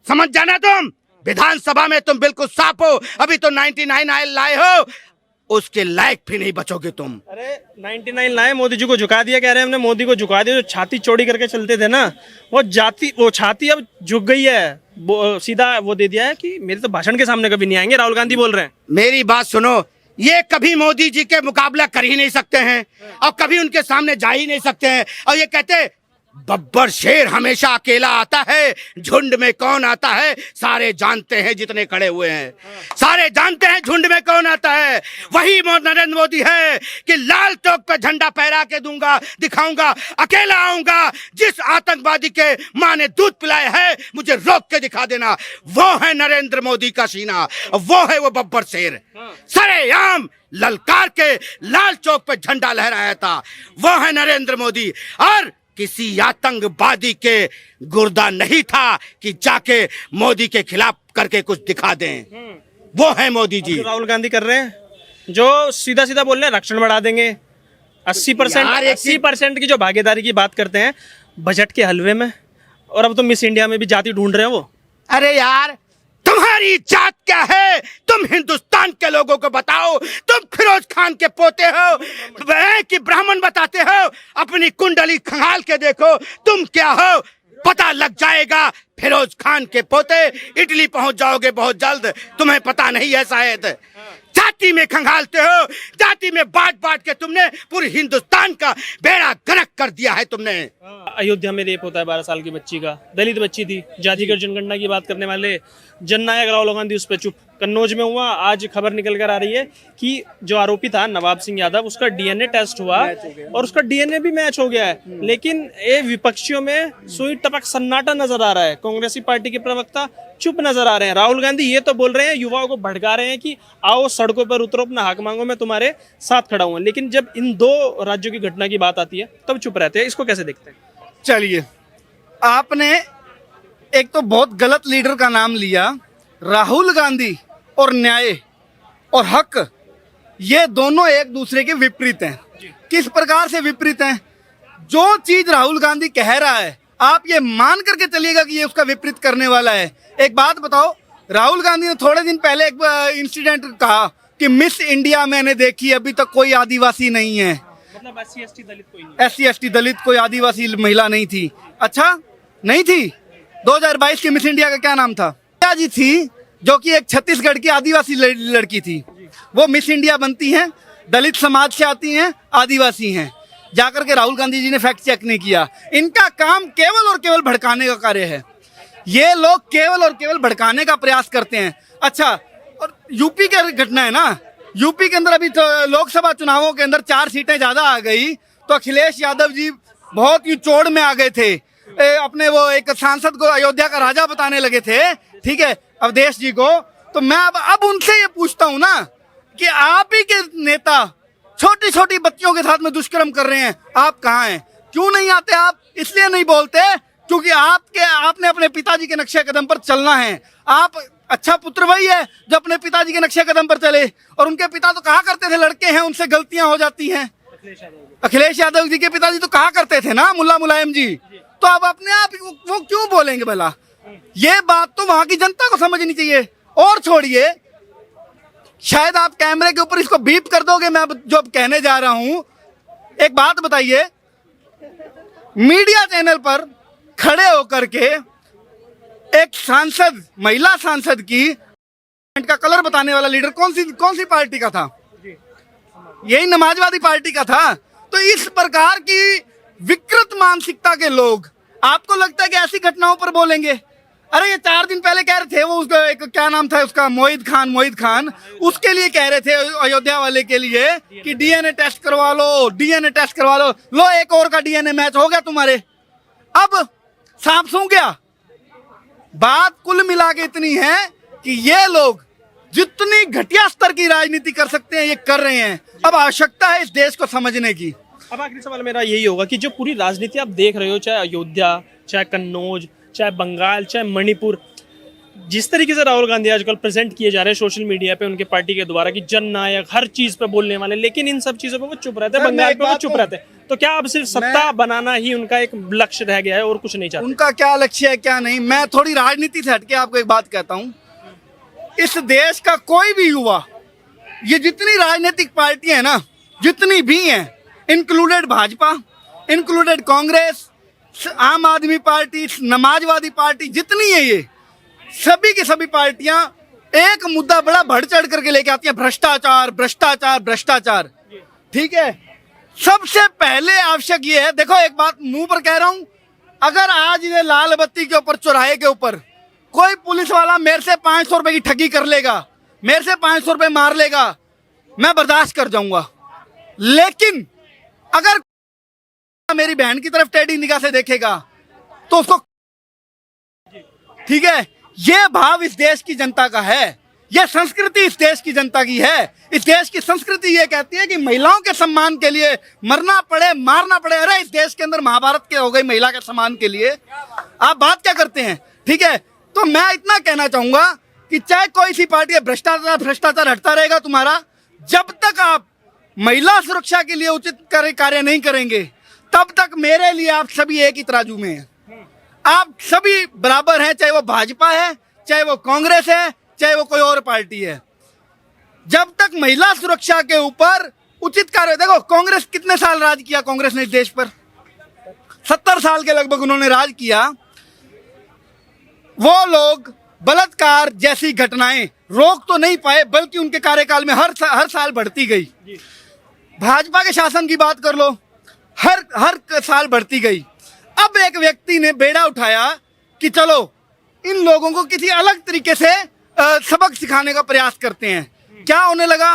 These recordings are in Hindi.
समझ जाना तुम। विधानसभा में तुम बिल्कुल साफ हो, अभी तो 99 आयल लाए हो, उसके लायक भी नहीं बचोगे तुम। अरे 99 लाए, मोदी जी को झुका दिया, कह रहे हैं हमने मोदी को झुका दिया। जो छाती चौड़ी करके चलते थे ना, वो छाती अब झुक गई है। सीधा वो दे दिया है कि मेरे तो भाषण के सामने कभी नहीं आएंगे, राहुल गांधी बोल रहे हैं। मेरी बात सुनो, ये कभी मोदी जी के मुकाबला कर ही नहीं सकते हैं और कभी उनके सामने जा ही नहीं सकते हैं। और ये कहते बब्बर शेर हमेशा अकेला आता है, झुंड में कौन आता है सारे जानते हैं, जितने खड़े हुए हैं सारे जानते हैं झुंड में कौन आता है। वही नरेंद्र मोदी है कि लाल चौक पे झंडा फहरा के दूंगा, दिखाऊंगा, अकेला आऊंगा, जिस आतंकवादी के मां ने दूध पिलाया है मुझे रोक के दिखा देना। वो है नरेंद्र मोदी का सीना, वो है वो बब्बर शेर। सरेआम ललकार के लाल चौक पे झंडा लहराया था, वो है नरेंद्र मोदी। और किसी आतंकवादी के गुर्दा नहीं था कि जाके मोदी के खिलाफ करके कुछ दिखा दें, वो है मोदी जी। राहुल गांधी कर रहे हैं जो सीधा सीधा बोल रहे हैं रक्षण बढ़ा देंगे। 80% की जो भागीदारी की बात करते हैं बजट के हलवे में, और अब तो मिस इंडिया में भी जाति ढूंढ रहे हैं वो। अरे यार, तुम्हारी जात क्या है? तुम हिंदुस्तान के लोगों को बताओ। तुम फिरोज खान के पोते हो कि ब्राह्मण बताते हो? अपनी कुंडली खंगाल के देखो, तुम क्या हो पता लग जाएगा। फिरोज खान के पोते, इटली पहुंच जाओगे बहुत जल्द, तुम्हें पता नहीं है शायद। जाति में खंगालते हो, जाति में बांट बांट के तुमने पूरे हिंदुस्तान का बेड़ा गर्क कर दिया है तुमने। अयोध्या में रेप होता है 12 साल की बच्ची का, दलित बच्ची थी। जातिगत जनगणना की बात करने वाले जननायक राहुल गांधी उस पर चुप। कन्नौज में हुआ, आज खबर निकल कर आ रही है कि जो आरोपी था नवाब सिंह यादव, उसका डीएनए टेस्ट हुआ और उसका डीएनए भी मैच हो गया है। लेकिन ये विपक्षियों में सुई टपक सन्नाटा नजर आ रहा है। कांग्रेसी पार्टी के प्रवक्ता चुप नजर आ रहे हैं। राहुल गांधी ये तो बोल रहे हैं, युवाओं को भड़का रहे हैं कि आओ सड़कों पर उतरो, अपना हक मांगो, मैं तुम्हारे साथ खड़ा हूं। लेकिन जब इन दो राज्यों की घटना की बात आती है तब चुप रहते हैं। इसको कैसे देखते हैं? चलिए, आपने एक तो बहुत गलत लीडर का नाम लिया। राहुल गांधी और न्याय और हक, ये दोनों एक दूसरे के विपरीत हैं। किस प्रकार से विपरीत हैं? जो चीज राहुल गांधी कह रहा है आप ये मान करके चलिएगा कि ये उसका विपरीत करने वाला है। एक बात बताओ, राहुल गांधी ने थोड़े दिन पहले एक इंसिडेंट कहा कि मिस इंडिया मैंने देखी, अभी तक कोई आदिवासी नहीं है। मतलब SC/ST दलित कोई नहीं, SC/ST दलित कोई आदिवासी महिला नहीं थी। अच्छा, नहीं थी? 2022 की मिस इंडिया का क्या नाम था? जी थी, जो कि एक छत्तीसगढ़ की आदिवासी लड़की थी। वो मिस इंडिया बनती हैं, दलित समाज से आती हैं, आदिवासी हैं। जाकर के राहुल गांधी जी ने फैक्ट चेक नहीं किया। इनका काम केवल और केवल भड़काने का कार्य है। ये लोग केवल और केवल भड़काने का प्रयास करते हैं। अच्छा, और यूपी की घटना है ना, यूपी के अंदर अभी तो लोकसभा चुनावों के अंदर 4 सीटें ज्यादा आ गई तो अखिलेश यादव जी बहुत ही चोड़ में आ गए थे। अपने वो एक सांसद को अयोध्या का राजा बताने लगे थे, ठीक है, अवधेश जी को। तो मैं अब उनसे ये पूछता हूँ ना कि आप ही के नेता छोटी छोटी बच्चियों के साथ में दुष्कर्म कर रहे हैं, आप कहाँ हैं? क्यों नहीं आते आप? इसलिए नहीं बोलते क्योंकि आपने अपने पिताजी के नक्शे कदम पर चलना है। आप अच्छा पुत्र वही है जो अपने पिताजी के नक्शे कदम पर चले। और उनके पिता तो कहा करते थे लड़के हैं उनसे गलतियां हो जाती हैं। अखिलेश यादव जी के पिताजी तो कहा करते थे ना, मुल्ला मुलायम जी। तो अब अपने आप वो क्यों बोलेंगे भला? ये बात तो वहां की जनता को समझनी चाहिए। और छोड़िए, शायद आप कैमरे के ऊपर इसको बीप कर दोगे, मैं अब जो कहने जा रहा हूं। एक बात बताइए, मीडिया चैनल पर खड़े होकर के एक सांसद, महिला सांसद की का कलर बताने वाला लीडर कौन सी पार्टी का था? यही समाजवादी पार्टी का था। तो इस प्रकार की विकृत मानसिकता के लोग आपको लगता है कि ऐसी घटनाओं पर बोलेंगे? अरे ये 4 दिन पहले कह रहे थे, वो उसका एक क्या नाम था उसका, मोहित खान, उसके लिए कह रहे थे, अयोध्या वाले के लिए कि डीएनए टेस्ट करवा लो। लो एक और का डीएनए मैच हो गया तुम्हारे। अब सांप सूंघ गया। बात कुल मिला के इतनी है कि ये लोग जितनी घटिया स्तर की राजनीति कर सकते हैं ये कर रहे हैं। अब आवश्यकता है इस देश को समझने की। अब आखिरी सवाल मेरा यही होगा कि जो पूरी राजनीति आप देख रहे हो, चाहे अयोध्या, चाहे कन्नौज, चाहे बंगाल, चाहे मणिपुर, जिस तरीके से राहुल गांधी आजकल प्रेजेंट किए जा रहे हैं सोशल मीडिया पे उनके पार्टी के द्वारा कि जननायक, हर चीज पे बोलने वाले, लेकिन इन सब चीजों पे वो चुप रहते हैं। बंगाल पे वो चुप रहते हैं, तो क्या अब सिर्फ सत्ता बनाना ही उनका एक लक्ष्य रह गया है और कुछ नहीं चाहते? उनका क्या लक्ष्य है क्या नहीं, मैं थोड़ी राजनीति से हटके आपको एक बात कहता हूं। इस देश का कोई भी युवा, ये जितनी राजनीतिक पार्टियां हैं ना, जितनी भी हैं, इंक्लूडेड भाजपा, इंक्लूडेड कांग्रेस, आम आदमी पार्टी, समाजवादी पार्टी, जितनी है ये सभी की सभी पार्टियां एक मुद्दा बड़ा बढ़ चढ़ करके लेके आती हैं, भ्रष्टाचार भ्रष्टाचार भ्रष्टाचार। ठीक है, सबसे पहले आवश्यक ये है, देखो एक बात मुंह पर कह रहा हूं, अगर आज ये लाल बत्ती के ऊपर, चौराहे के ऊपर कोई पुलिस वाला मेरे से 500 रुपए की ठगी कर लेगा, मेरे से 500 रुपए मार लेगा, मैं बर्दाश्त कर जाऊंगा। लेकिन अगर मेरी बहन की तरफ टेढ़ी निगाह से देखेगा तो उसको, ठीक है, ये भाव इस देश की जनता का है, यह संस्कृति इस देश की जनता की है। इस देश की संस्कृति ये कहती है कि महिलाओं के सम्मान के लिए मरना पड़े, मारना पड़े। अरे इस देश के अंदर महाभारत के हो गई महिला के सम्मान के लिए, आप बात क्या करते हैं? ठीक है, तो मैं इतना कहना चाहूंगा कि चाहे कोई सी पार्टी है, भ्रष्टाचार भ्रष्टाचार हटता रहेगा तुम्हारा, जब तक आप महिला सुरक्षा के लिए उचित कार्य नहीं करेंगे, तब तक मेरे लिए आप सभी एक ही तराजू में हैं। आप सभी बराबर हैं, चाहे वो भाजपा है, चाहे वो कांग्रेस है, चाहे वो कोई और पार्टी है। जब तक महिला सुरक्षा के ऊपर उचित कार्य, देखो कांग्रेस कितने साल राज किया, कांग्रेस ने इस देश पर 70 साल के लगभग उन्होंने राज किया। वो लोग बलात्कार जैसी घटनाएं रोक तो नहीं पाए, बल्कि उनके कार्यकाल में हर साल बढ़ती गई। भाजपा के शासन की बात कर लो, हर साल बढ़ती गई। अब एक व्यक्ति ने बेड़ा उठाया कि चलो इन लोगों को किसी अलग तरीके से सबक सिखाने का प्रयास करते हैं। क्या होने लगा?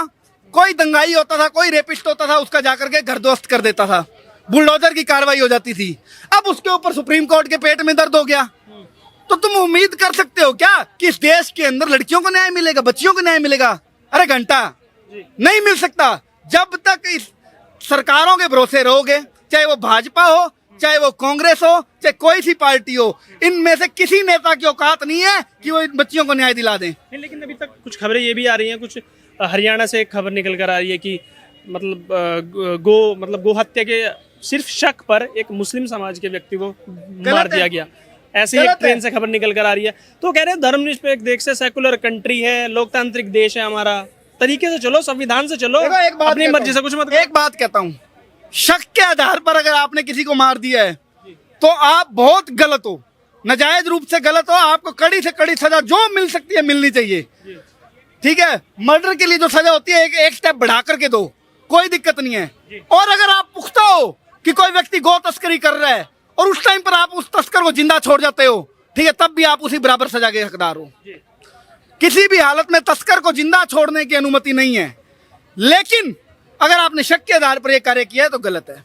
कोई दंगाई होता था, कोई रेपिस्ट होता था, उसका जाकर के घर ध्वस्त कर देता था, बुलडोजर की कार्रवाई हो जाती थी। अब उसके ऊपर सुप्रीम कोर्ट के पेट में दर्द हो गया। तो तुम उम्मीद कर सकते हो क्या कि इस देश के अंदर लड़कियों को न्याय मिलेगा, बच्चियों को न्याय मिलेगा? अरे घंटा नहीं मिल सकता। जब तक इस सरकारों के भरोसे रहोगे, चाहे वो भाजपा हो, चाहे वो कांग्रेस हो, चाहे कोई सी पार्टी हो, इनमें से किसी नेता की औकात नहीं है कि वो इन बच्चियों को न्याय दिला दें। लेकिन अभी तक कुछ खबरें ये भी आ रही हैं, कुछ हरियाणा से एक खबर निकल कर आ रही है कि मतलब गो हत्या के सिर्फ शक पर एक मुस्लिम समाज के व्यक्ति को मार दिया गया। ऐसे ही एक ट्रेन से खबर निकल कर आ रही है। तो कह रहे हैं धर्मनिरपेक्ष देश से, सेकुलर कंट्री है, लोकतांत्रिक देश है हमारा, तरीके से चलो, संविधान से चलो, अपनी मर्जी से कुछ मत। एक बात कहता हूँ, शक के आधार पर अगर आपने किसी को मार दिया है तो आप बहुत गलत हो, नाजायज रूप से गलत हो। आपको कड़ी से कड़ी सजा जो मिल सकती है मिलनी चाहिए। ठीक है, मर्डर के लिए जो सजा होती है एक स्टेप बढ़ा करके दो, कोई दिक्कत नहीं है। और अगर आप पुख्ता हो कि कोई व्यक्ति गौ तस्करी कर रहा है और उस टाइम पर आप उस तस्कर को जिंदा छोड़ जाते हो, ठीक है, तब भी आप उसी बराबर सजा के हकदार हो। किसी भी हालत में तस्कर को जिंदा छोड़ने की अनुमति नहीं है। लेकिन अगर आपने शक के आधार पर यह कार्य किया है तो गलत है।